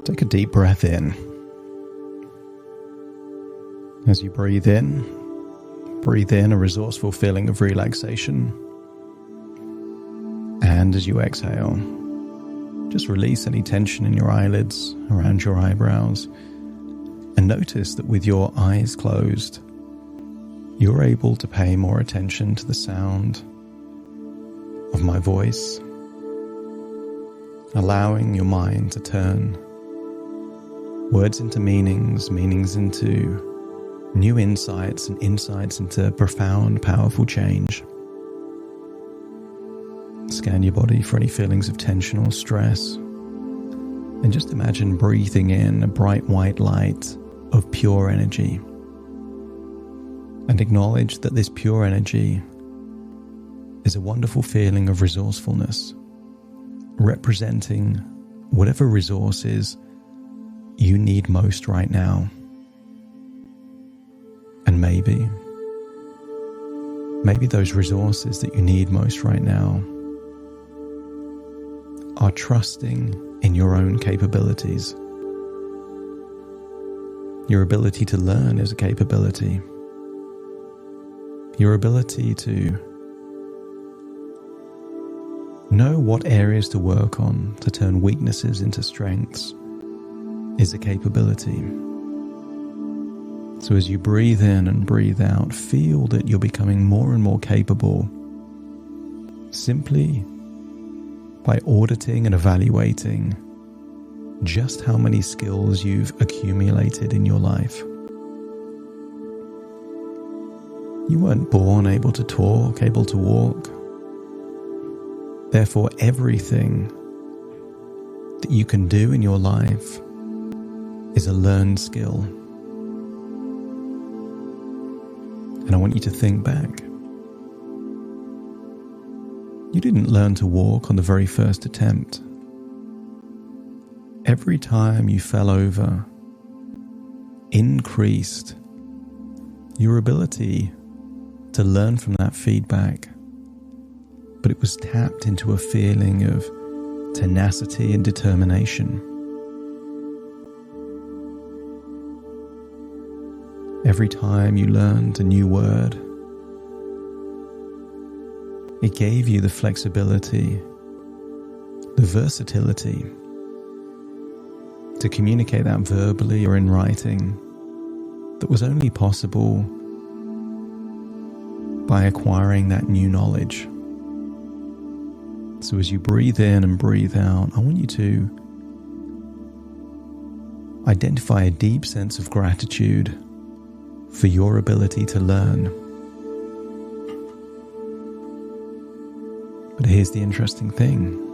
Take a deep breath in. As you breathe in a resourceful feeling of relaxation. And as you exhale, just release any tension in your eyelids, around your eyebrows, and notice that with your eyes closed, you're able to pay more attention to the sound of my voice, allowing your mind to turn words into meanings, meanings into new insights, and insights into profound, powerful change. Scan your body for any feelings of tension or stress, and just imagine breathing in a bright white light of pure energy. And acknowledge that this pure energy is a wonderful feeling of resourcefulness, representing whatever resources you need most right now. And maybe those resources that you need most right now are trusting in your own capabilities. Your ability to learn is a capability. Your ability to know what areas to work on to turn weaknesses into strengths is a capability. So as you breathe in and breathe out, feel that you're becoming more and more capable simply by auditing and evaluating just how many skills you've accumulated in your life. You weren't born able to talk, able to walk. Therefore, everything that you can do in your life is a learned skill. And I want you to think back. You didn't learn to walk on the very first attempt. Every time you fell over increased your ability to learn from that feedback, but it was tapped into a feeling of tenacity and determination. Every time you learned a new word, it gave you the flexibility, the versatility to communicate that verbally or in writing that was only possible by acquiring that new knowledge. So as you breathe in and breathe out, I want you to identify a deep sense of gratitude for your ability to learn. But here's the interesting thing.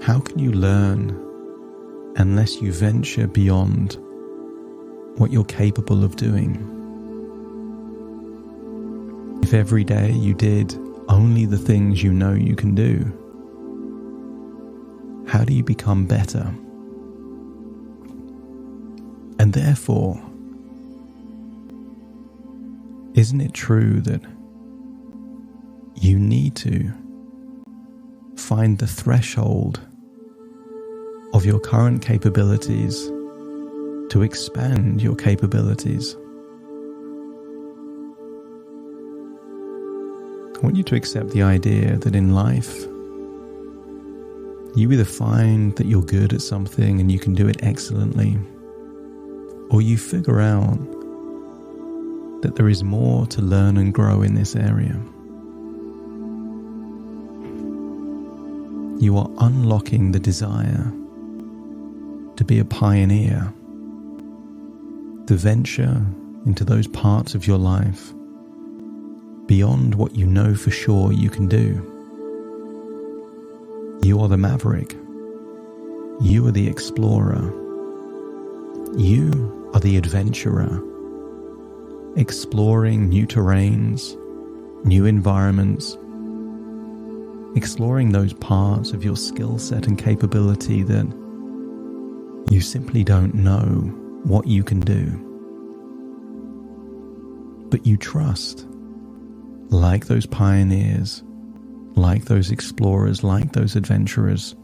How can you learn unless you venture beyond what you're capable of doing? If every day you did only the things you know you can do, how do you become better? And therefore, isn't it true that you need to find the threshold of your current capabilities to expand your capabilities? I want you to accept the idea that in life, you either find that you're good at something and you can do it excellently, or you figure out that there is more to learn and grow in this area. You are unlocking the desire to be a pioneer, to venture into those parts of your life beyond what you know for sure you can do. You are the maverick. You are the explorer. You are the adventurer, exploring new terrains, new environments, exploring those parts of your skill set and capability that you simply don't know what you can do. But you trust, like those pioneers, like those explorers, like those adventurers,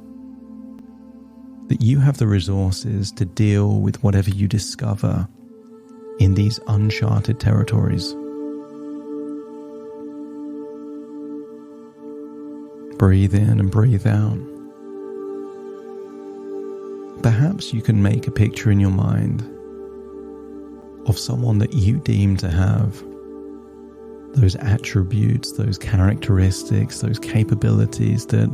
that you have the resources to deal with whatever you discover in these uncharted territories. Breathe in and breathe out. Perhaps you can make a picture in your mind of someone that you deem to have those attributes, those characteristics, those capabilities that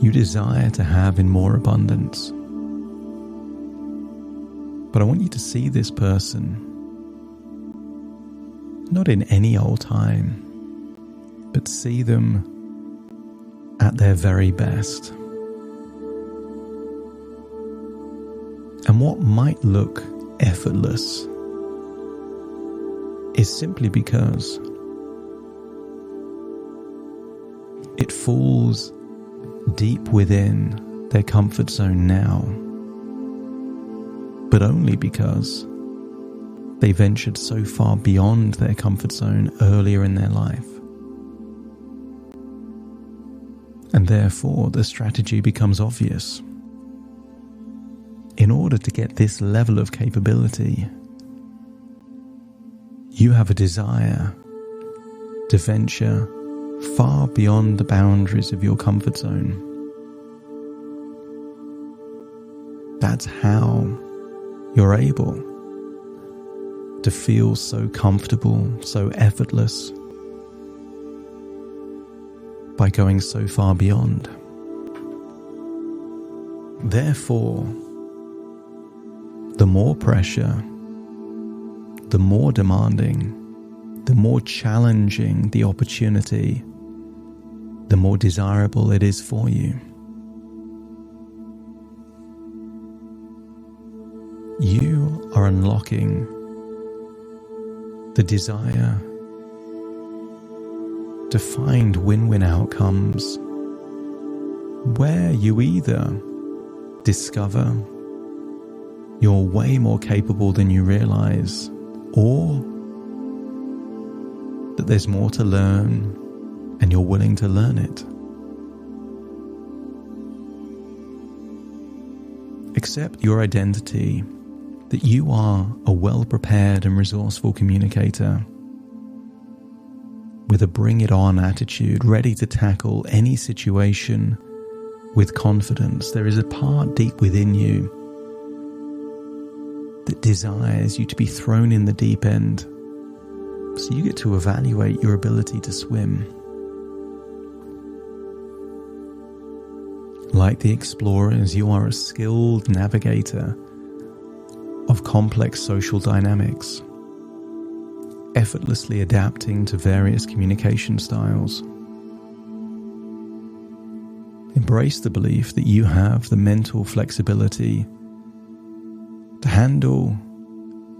you desire to have in more abundance. But I want you to see this person not in any old time, but see them at their very best. And what might look effortless is simply because it falls deep within their comfort zone now, but only because they ventured so far beyond their comfort zone earlier in their life. And therefore, the strategy becomes obvious. In order to get this level of capability, you have a desire to venture far beyond the boundaries of your comfort zone. That's how you're able to feel so comfortable, so effortless, by going so far beyond. Therefore, the more pressure, the more demanding, the more challenging the opportunity, the more desirable it is for you. You are unlocking the desire to find win-win outcomes where you either discover you're way more capable than you realize, or that there's more to learn and you're willing to learn it. Accept your identity, that you are a well-prepared and resourceful communicator with a bring-it-on attitude, ready to tackle any situation with confidence. There is a part deep within you that desires you to be thrown in the deep end, so you get to evaluate your ability to swim. Like the explorers, you are a skilled navigator of complex social dynamics, effortlessly adapting to various communication styles. Embrace the belief that you have the mental flexibility to handle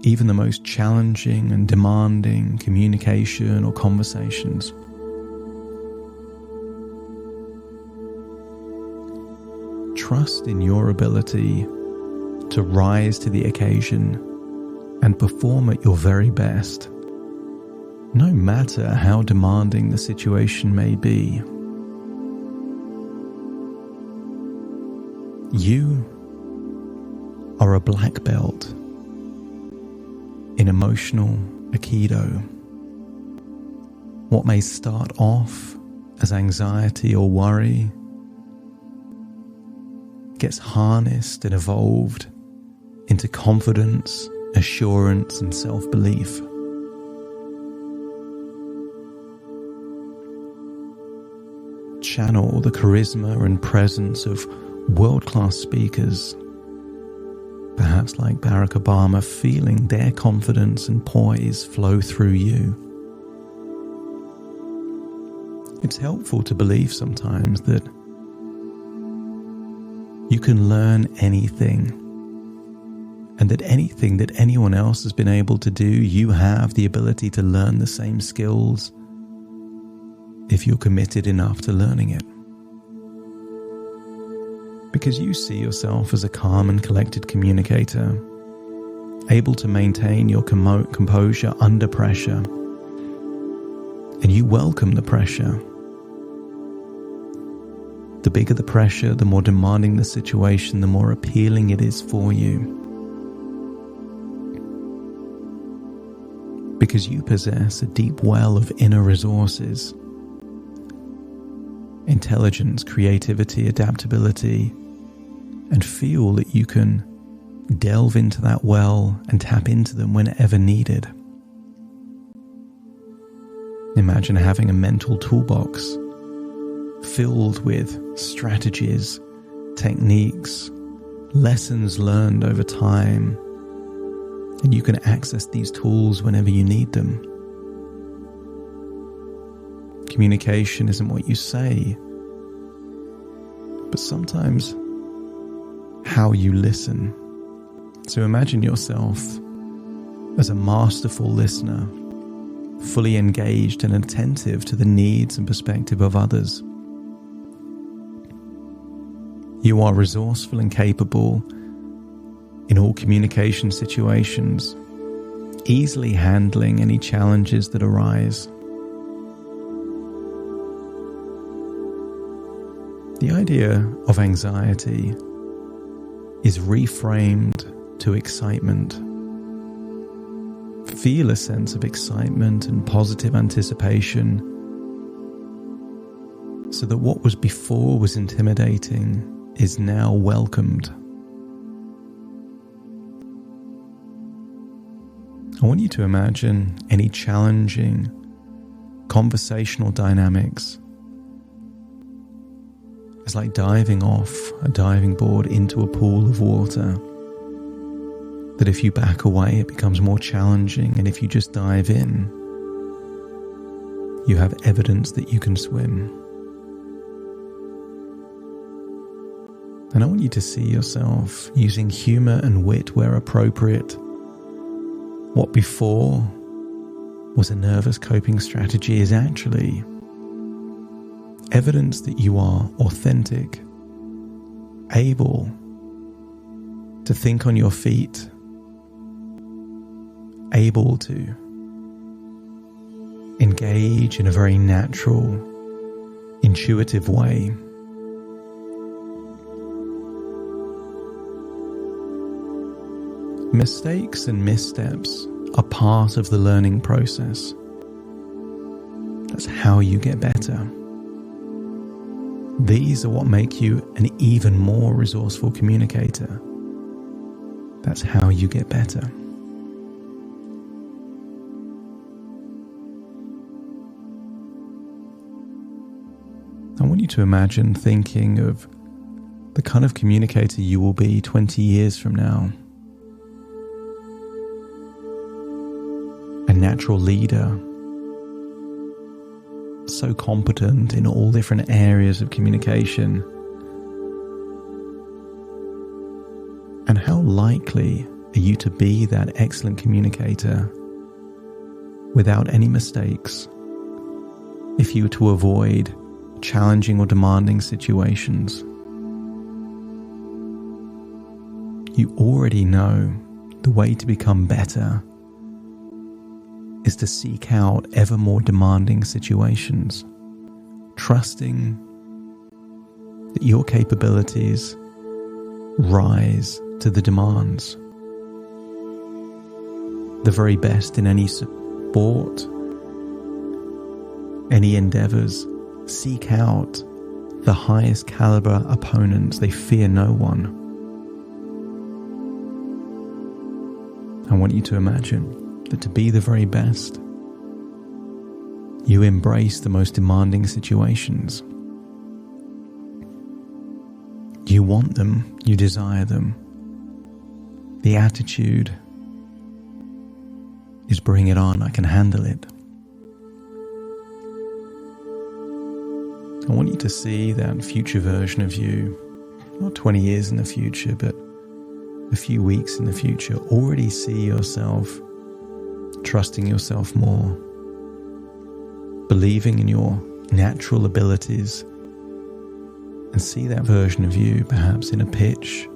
even the most challenging and demanding communication or conversations. Trust in your ability to rise to the occasion and perform at your very best, no matter how demanding the situation may be. You are a black belt in emotional aikido. What may start off as anxiety or worry gets harnessed and evolved into confidence, assurance, and self-belief. Channel the charisma and presence of world-class speakers, perhaps like Barack Obama, feeling their confidence and poise flow through you. It's helpful to believe sometimes that you can learn anything, and that anything that anyone else has been able to do, you have the ability to learn the same skills if you're committed enough to learning it. Because you see yourself as a calm and collected communicator, able to maintain your composure under pressure, and you welcome the pressure The bigger the pressure, the more demanding the situation, the more appealing it is for you. Because you possess a deep well of inner resources, intelligence, creativity, adaptability, and feel that you can delve into that well and tap into them whenever needed. Imagine having a mental toolbox filled with strategies, techniques, lessons learned over time, and you can access these tools whenever you need them. Communication isn't what you say, but sometimes how you listen. So imagine yourself as a masterful listener, fully engaged and attentive to the needs and perspective of others. You are resourceful and capable in all communication situations, easily handling any challenges that arise. The idea of anxiety is reframed to excitement. Feel a sense of excitement and positive anticipation, so that what was before was intimidating is now welcomed. I want you to imagine any challenging conversational dynamics as like diving off a diving board into a pool of water. That if you back away, it becomes more challenging, and if you just dive in, you have evidence that you can swim. And I want you to see yourself using humor and wit where appropriate. What before was a nervous coping strategy is actually evidence that you are authentic, able to think on your feet, able to engage in a very natural, intuitive way. Mistakes and missteps are part of the learning process. That's how you get better. These are what make you an even more resourceful communicator. That's how you get better. I want you to imagine thinking of the kind of communicator you will be 20 years from now. A natural leader, so competent in all different areas of communication. And how likely are you to be that excellent communicator without any mistakes if you were to avoid challenging or demanding situations? You already know the way to become better is to seek out ever more demanding situations, trusting that your capabilities rise to the demands. The very best in any sport, any endeavors, seek out the highest caliber opponents. They fear no one. I want you to imagine that to be the very best, you embrace the most demanding situations. You want them, you desire them. The attitude is bring it on, I can handle it. I want you to see that future version of you, not 20 years in the future, but a few weeks in the future. Already see yourself trusting yourself more, believing in your natural abilities, and see that version of you perhaps in a pitch,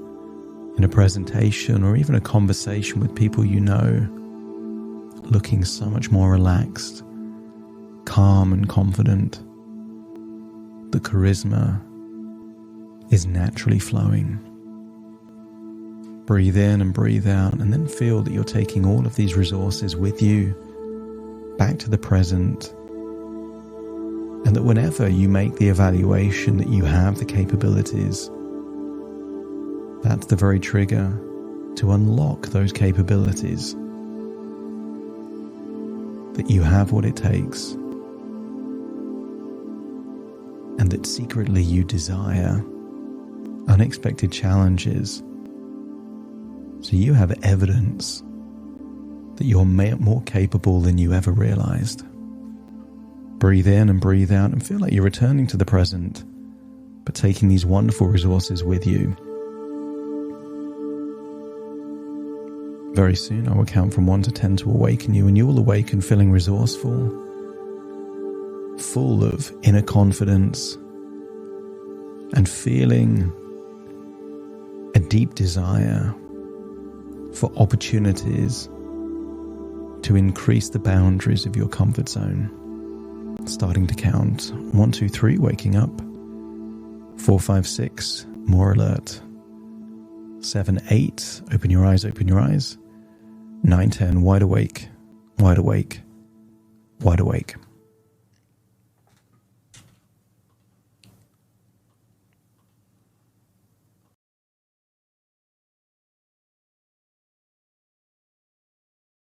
in a presentation, or even a conversation with people you know, looking so much more relaxed, calm and confident. The charisma, is naturally flowing. Breathe in and breathe out, and then feel that you're taking all of these resources with you back to the present, and that whenever you make the evaluation that you have the capabilities, that's the very trigger to unlock those capabilities, that you have what it takes, and that secretly you desire unexpected challenges. So you have evidence that you're more capable than you ever realized. Breathe in and breathe out and feel like you're returning to the present, but taking these wonderful resources with you. Very soon I will count from 1 to 10 to awaken you, and you will awaken feeling resourceful, full of inner confidence, and feeling a deep desire for opportunities to increase the boundaries of your comfort zone. Starting to count 1, 2, 3, waking up. 4, 5, 6, more alert. 7, 8, open your eyes, open your eyes. 9, 10, wide awake, wide awake, wide awake.